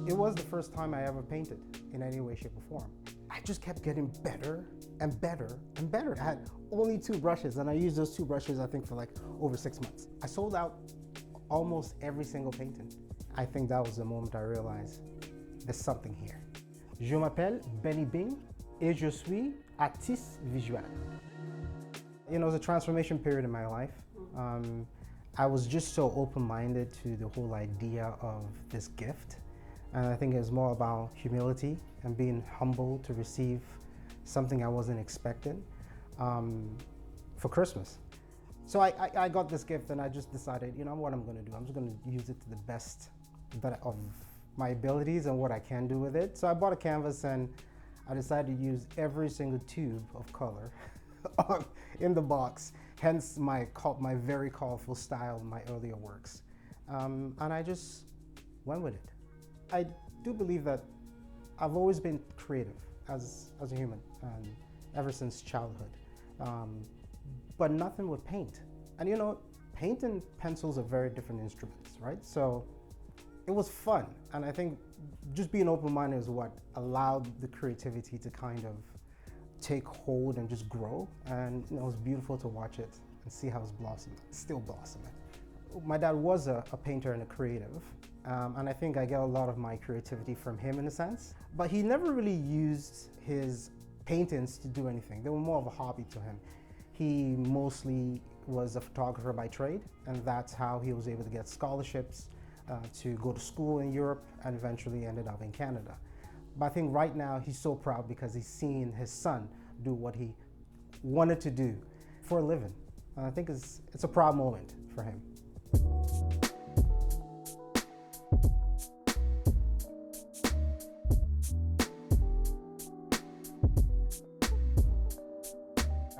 It was the first time I ever painted in any way, shape, or form. I just kept getting better and better and better. I had only 2 brushes, and I used those 2 brushes, I think, for like over 6 months. I sold out almost every single painting. I think that was the moment I realized there's something here. Je m'appelle Benny Bing et je suis artiste visuel. You know, it was a transformation period in my life. I was just so open-minded to the whole idea of this gift. And I think it was more about humility and being humble to receive something I wasn't expecting for Christmas. So I got this gift and I just decided, you know what I'm gonna do? I'm just gonna use it to the best of my abilities and what I can do with it. So I bought a canvas and I decided to use every single tube of color in the box, hence my very colorful style in my earlier works. And I just went with it. I do believe that I've always been creative as a human, ever since childhood, but nothing with paint. And you know, paint and pencils are very different instruments, right? So it was fun, and I think just being open-minded is what allowed the creativity to kind of take hold and just grow, and you know, it was beautiful to watch it and see how it's blossoming, still blossoming. My dad was a painter and a creative, and I think I get a lot of my creativity from him in a sense. But he never really used his paintings to do anything. They were more of a hobby to him. He mostly was a photographer by trade, and that's how he was able to get scholarships to go to school in Europe and eventually ended up in Canada. But I think right now he's so proud because he's seen his son do what he wanted to do for a living. And I think it's a proud moment for him.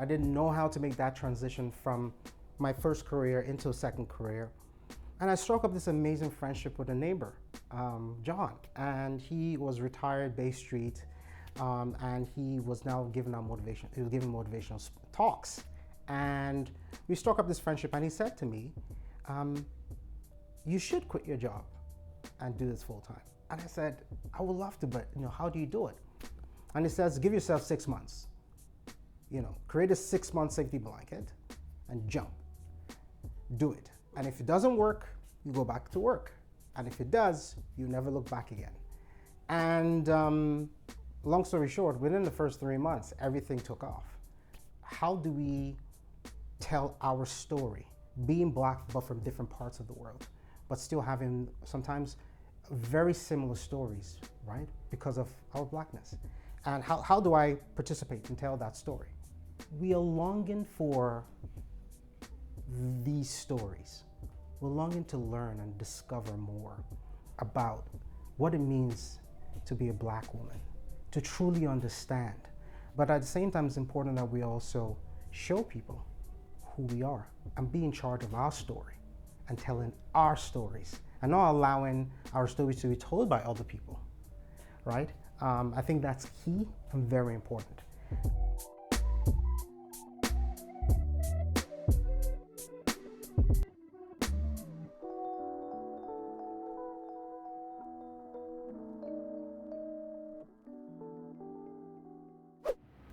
I didn't know how to make that transition from my first career into a second career. And I struck up this amazing friendship with a neighbor, John, and he was retired Bay Street, and he was now giving out motivation. He was giving motivational talks, and we struck up this friendship. And he said to me, "You should quit your job and do this full time." And I said, "I would love to, but you know, how do you do it?" And he says, "Give yourself 6 months. You know, create a 6-month safety blanket and jump. Do it. And if it doesn't work, you go back to work. And if it does, you never look back again." And long story short, within the first 3 months, everything took off. How do we tell our story, being Black but from different parts of the world, but still having sometimes very similar stories, right? Because of our Blackness. And how do I participate and tell that story? We are longing for these stories. We're longing to learn and discover more about what it means to be a Black woman, to truly understand. But at the same time, it's important that we also show people who we are and be in charge of our story and telling our stories and not allowing our stories to be told by other people, right? I think that's key and very important.